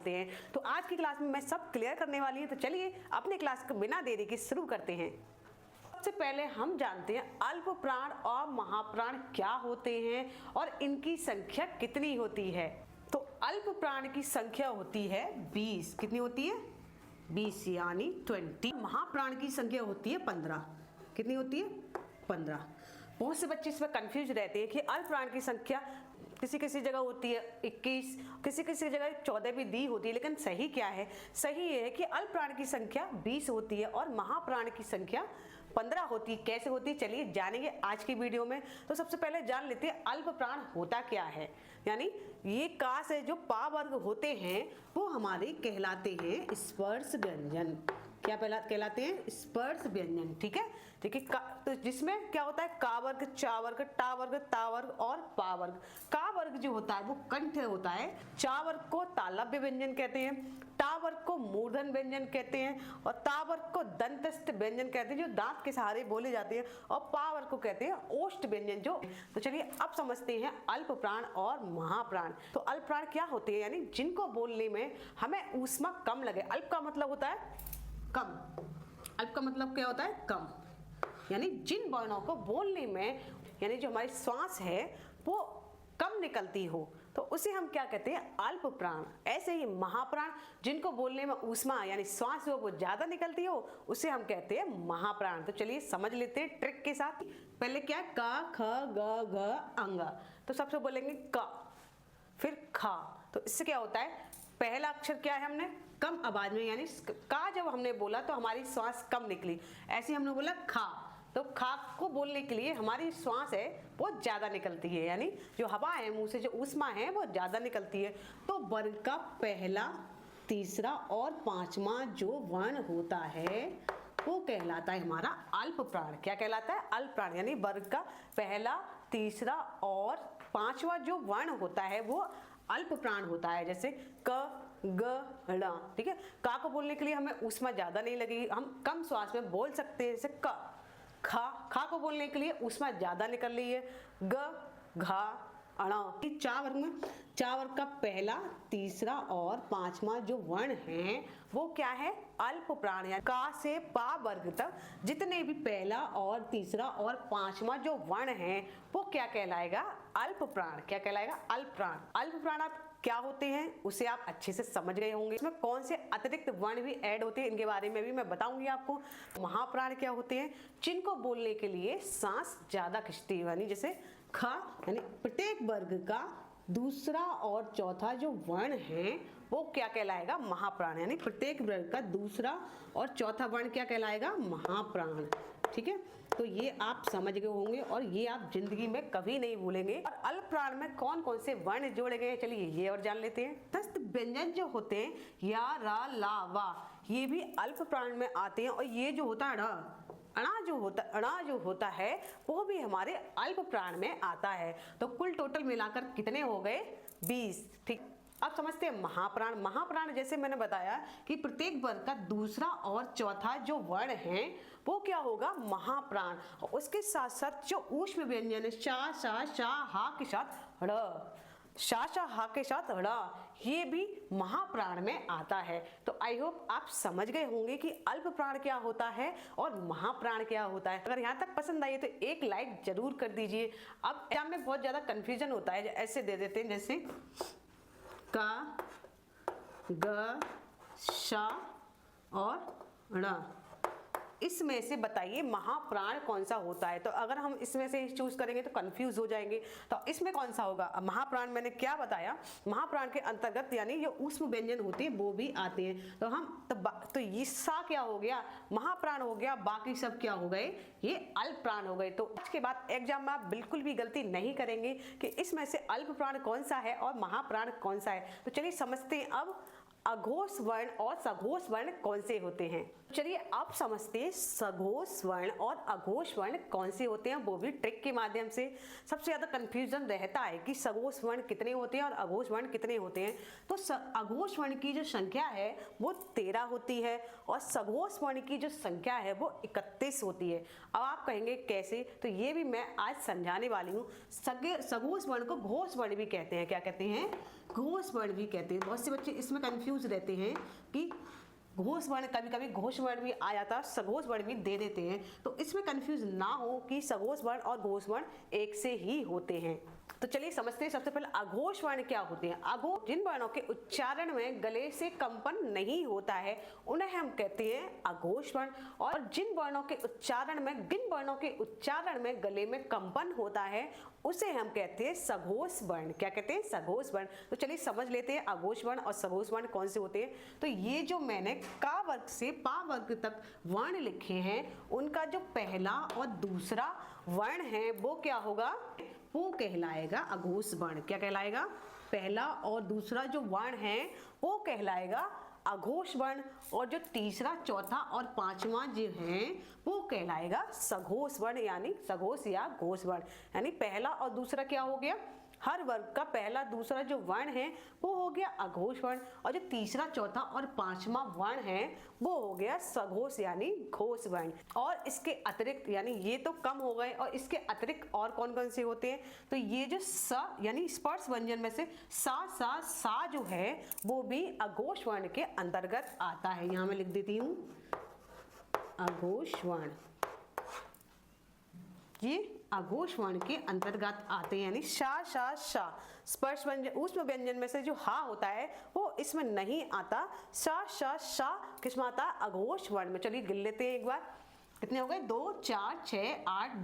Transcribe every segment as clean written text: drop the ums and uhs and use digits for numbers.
हैं। तो आज की क्लास में मैं सब क्लियर करने वाली हूँ। तो चलिए अपने क्लास को बिना देरी के शुरू करते हैं। सबसे पहले हम जानते हैं अल्प प्राण और महाप्राण क्या होते हैं और इनकी संख्या कितनी होती है। तो अल्प प्राण की संख्या होती है 20। कितनी होती है? 20 यानी 20। महाप्राण की संख्या होती है 15। कितनी होती है? 15। बहुत से बच्चे इसमें कंफ्यूज रहते हैं कि अल्प प्राण की संख्या किसी किसी जगह होती है 21, किसी किसी जगह 14 भी दी होती है, लेकिन सही क्या है? सही ये है कि अल्प प्राण की संख्या 20 होती है और महाप्राण की संख्या 15 होती है। कैसे होती है चलिए जानेंगे आज की वीडियो में। तो सबसे पहले जान लेते हैं अल्प प्राण होता क्या है। यानी ये का से जो पा वर्ग होते हैं वो हमारे कहलाते हैं स्पर्श व्यंजन। क्या कहलाते हैं? स्पर्श व्यंजन। ठीक है, देखिए तो जिसमें क्या होता है का वर्ग, चा वर्ग, टा वर्ग, ता वर्ग और पा वर्ग। का वर्ग जो होता है वो कंठ होता है, चा वर्ग को तालव्य व्यंजन कहते हैं, टा वर्ग को मूर्धन व्यंजन कहते हैं और ता वर्ग को दंतस्थ व्यंजन कहते हैं जो दांत के सहारे बोले जाते हैं, और पा वर्ग को कहते हैं ओष्ठ व्यंजन जो। तो चलिए अब समझते हैं अल्प प्राण और महाप्राण। तो अल्प प्राण क्या होते हैं? यानी जिनको बोलने में हमें ऊष्मा कम लगे। अल्प का मतलब होता है कम। अल्प का मतलब क्या होता है? कम। यानी जिन वर्णों को बोलने में यानी जो हमारी श्वास है वो कम निकलती हो तो उसे हम क्या कहते हैं? अल्प प्राण। ऐसे ही महाप्राण जिनको बोलने में ऊष्मा यानी श्वास हो वो ज्यादा निकलती हो उसे हम कहते हैं महाप्राण। तो चलिए समझ लेते हैं ट्रिक के साथ। पहले क्या है? का, ख, ग, घ, अंग। तो सबसे बोलेंगे का, फिर खा। तो इससे क्या होता है? पहला अक्षर क्या है? हमने कम आवाज में यानी का जब हमने बोला तो हमारी श्वास कम निकली। ऐसे हमने बोला खा, तो खा को बोलने के लिए हमारी श्वास है वो ज्यादा निकलती है, यानी जो हवा है मुंह से जो ऊष्मा है वो ज्यादा निकलती है। तो वर्ग का पहला, तीसरा और पांचवा जो वर्ण होता है वो कहलाता है हमारा अल्प प्राण। क्या कहलाता है? अल्प प्राण। यानी वर्ग का पहला, तीसरा और पांचवा जो वर्ण होता है वो अल्प प्राण होता है। जैसे क, ग, ण। ठीक है, का को बोलने के लिए हमें ऊष्मा ज्यादा नहीं लगेगी, हम कम श्वास में बोल सकते हैं। जैसे क। खा को बोलने के लिए ऊष्मा ज्यादा निकल रही है। ग, घा, अण। चा वर्ग में चा वर्ग का पहला, तीसरा और पांचवा जो वर्ण है वो क्या है? अल्प प्राण। यानी का से पा वर्ग तक जितने भी पहला और तीसरा और पांचवा जो वर्ण है वो क्या कहलाएगा? अल्प प्राण। क्या कहलाएगा? अल्प प्राण। अल्प प्राण आप क्या होते हैं उसे आप अच्छे से समझ गए होंगे। इसमें कौन से अतिरिक्त वर्ण भी ऐड होते हैं इनके बारे में भी मैं बताऊंगी आपको। महाप्राण क्या होते हैं? जिनको बोलने के लिए सांस ज्यादा खिंचती है। यानी जैसे ख, यानी प्रत्येक वर्ग का दूसरा और चौथा जो वर्ण है वो क्या कहलाएगा? महाप्राण। यानी प्रत्येक वर्ग का दूसरा और चौथा वर्ण क्या कहलाएगा? महाप्राण। ठीक है, तो ये आप समझ गए होंगे और ये आप जिंदगी में कभी नहीं भूलेंगे। और अल्प प्राण में कौन कौन से वर्ण जोड़े गए चलिए ये और जान लेते हैं। तस्त व्यंजन जो होते हैं या, रा, ला, वा, ये भी अल्प प्राण में आते हैं। और ये जो होता है अणा जो होता है वो भी हमारे अल्प प्राण में आता है। तो कुल टोटल मिलाकर कितने हो गए? 20। ठीक, अब समझते हैं महाप्राण। महाप्राण जैसे मैंने बताया कि प्रत्येक वर्ग का दूसरा और चौथा जो वर्ण है वो क्या होगा? महाप्राण। और उसके साथ साथ जो ऊष्म व्यंजन है शा, सा, शा, हा के साथ ड़, शा, शा, हा के साथ ड़, ये भी महाप्राण में आता है। तो आई होप आप समझ गए होंगे कि अल्प प्राण क्या होता है और महाप्राण क्या होता है। अगर यहाँ तक पसंद आई है तो एक लाइक जरूर कर दीजिए। अब एग्जाम में बहुत ज्यादा कंफ्यूजन होता है, ऐसे दे देते हैं जैसे का, ग, शा और ण। इसमें से बताइए महाप्राण कौन सा होता है। तो अगर हम इसमें से चूज करेंगे तो कंफ्यूज हो जाएंगे। तो इसमें कौन सा होगा? महाप्राण मैंने क्या बताया? महाप्राण के अंतर्गत यानी जो ऊष्म व्यंजन होते हैं वो भी आते हैं। तो हम तो ये सा क्या हो गया? महाप्राण हो गया। बाकी सब क्या हो गए? ये अल्प प्राण हो गए। तो इसके बाद एग्जाम में आप बिल्कुल भी गलती नहीं करेंगे कि इसमें से अल्प प्राण कौन सा है और महाप्राण कौन सा है। तो चलिए समझते हैं अब अघोष वर्ण और सघोष वर्ण कौन से होते हैं। चलिए अब समझते हैं सघोष वर्ण और अघोष वर्ण कौन से होते हैं, वो भी ट्रिक के माध्यम से। सबसे ज्यादा कंफ्यूजन रहता है कि सघोष वर्ण कितने होते हैं और अघोष वर्ण कितने होते हैं। तो अघोष वर्ण की जो संख्या है वो 13 होती है और सघोष वर्ण की जो संख्या है वो 31 होती है। अब आप कहेंगे कैसे? तो ये भी मैं आज समझाने वाली हूँ। सघोष वर्ण को घोष वर्ण भी कहते हैं। क्या कहते हैं? घोष वर्ण भी कहते हैं। बहुत से बच्चे इसमें कंफ्यूज रहते हैं कि घोष वर्ण, कभी कभी घोष वर्ण भी आ जाता है, सघोष वर्ण भी दे देते हैं, तो इसमें कंफ्यूज ना हो कि सघोष वर्ण और घोष वर्ण एक से ही होते हैं। तो चलिए समझते हैं। सबसे पहले अघोष वर्ण क्या होते हैं। अघोष जिन वर्णों के उच्चारण में गले से कंपन नहीं होता है उन्हें हम कहते हैं अघोष वर्ण, और जिन वर्णों के उच्चारण में, जिन वर्णों के उच्चारण में गले में कंपन होता है उसे हम कहते हैं सघोष वर्ण। क्या कहते हैं? सघोष वर्ण। तो चलिए समझ लेते हैं अघोष वर्ण और सघोष वर्ण कौन से होते हैं। तो ये जो मैंने का वर्ग से पा वर्ग तक वर्ण लिखे हैं उनका जो पहला और दूसरा वर्ण है वो क्या होगा? वो कहलाएगा अघोष वर्ण। क्या कहलाएगा? पहला और दूसरा जो वर्ण है वो कहलाएगा अघोष वर्ण, और जो तीसरा, चौथा और पांचवा जो है वो कहलाएगा सघोष वर्ण, यानी सघोष या घोष वर्ण। यानी पहला और दूसरा क्या हो गया? हर वर्ग का पहला दूसरा जो वर्ण है वो हो गया अघोष वर्ण, और जो तीसरा, चौथा और पांचवा वर्ण है वो हो गया सघोष यानी घोष वर्ण। और इसके अतिरिक्त, यानी ये तो कम हो गए, और इसके अतिरिक्त और कौन कौन से होते हैं? तो ये जो स यानी स्पर्श व्यंजन में से सा जो है वो भी अघोष वर्ण के अंतर्गत आता है। यहाँ मैं लिख देती हूँ अघोष वर्ण, ये अघोष वर्ण के अंतर्गत आते हैं। यानी शा स्पर्श व्यंजन, ऊष्म व्यंजन में से जो हा होता है वो इसमें नहीं आता। शा किसमें आता? अघोष वर्ण में। चलिए गिन लेते हैं एक बार। कितने हो गए? 2, 4, 6, 8,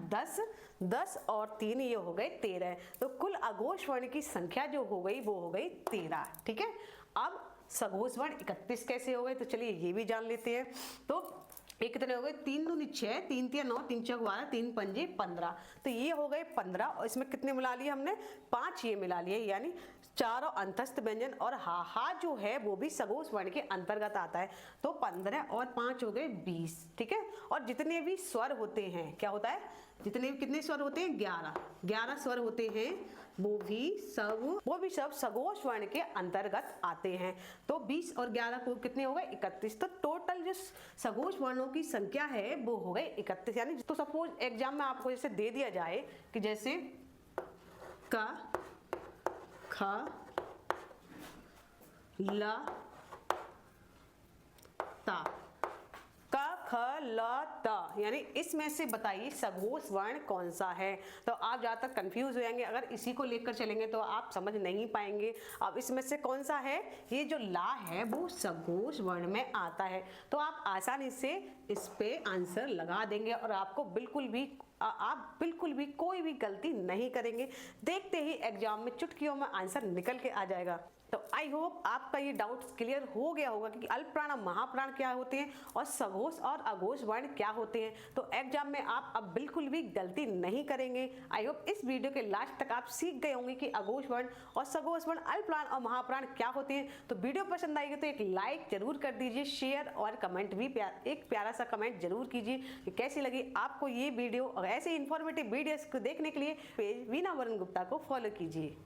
10 और 3, ये हो गए 13। तो कुल अघोष वर्ण की संख्या जो हो गई वो हो गई 13। ठीक है। अब सघोष वर्ण 31 कैसे हो गए? तो चलिए ये भी जान लेते हैं। तो ये कितने हो गए? 3 दूनी 6, 3 तिया 9, 3 चौक 12, 3 पंजे 15। तो ये हो गए 15, और इसमें कितने मिला लिए हमने? 5 ये मिला लिए, यानी चारों अंतस्थ व्यंजन, और हा जो है वो भी सघोष वर्ण के अंतर्गत आता है। तो 15 और 5 हो गए 20। ठीक है। और जितने भी स्वर होते हैं, क्या होता है? कितने स्वर होते हैं? 11 स्वर होते हैं, वो भी सब सघोष वर्ण के अंतर्गत आते हैं। तो 20 और 11 को कितने हो गए? 31। तो टोटल जो सघोष वर्णों की संख्या है वो हो गए 31। यानी तो सपोज एग्जाम में आपको जैसे दे दिया जाए कि जैसे क, ख, ल, ता, क, ख, ल, त, यानी इसमें से बताइए सघोष वर्ण कौन सा है। तो आप जहाँ तक कंफ्यूज हो जाएंगे, अगर इसी को लेकर चलेंगे तो आप समझ नहीं पाएंगे। अब इसमें से कौन सा है? ये जो ला है वो सघोष वर्ण में आता है। तो आप आसानी से इस पे आंसर लगा देंगे, और आपको आप बिल्कुल भी कोई भी गलती नहीं करेंगे। देखते ही एग्जाम में चुटकियों में आंसर निकल के आ जाएगा। तो आई होप आपका ये डाउट क्लियर हो गया होगा कि अल्प प्राण और महाप्राण क्या होते हैं और सघोष और अघोष वर्ण क्या होते हैं। तो एग्जाम में आप अब बिल्कुल भी गलती नहीं करेंगे। आई होप इस वीडियो के लास्ट तक आप सीख गए होंगे कि अघोष वर्ण और सघोष वर्ण, अल्प प्राण और महाप्राण क्या होते हैं। तो वीडियो पसंद आएगी तो एक लाइक जरूर कर दीजिए, शेयर और कमेंट भी एक प्यारा सा कमेंट जरूर कीजिए कि कैसी लगी आपको ये वीडियो। और ऐसे इन्फॉर्मेटिव वीडियोस को देखने के लिए पेज वीना वरुण गुप्ता को फॉलो कीजिए।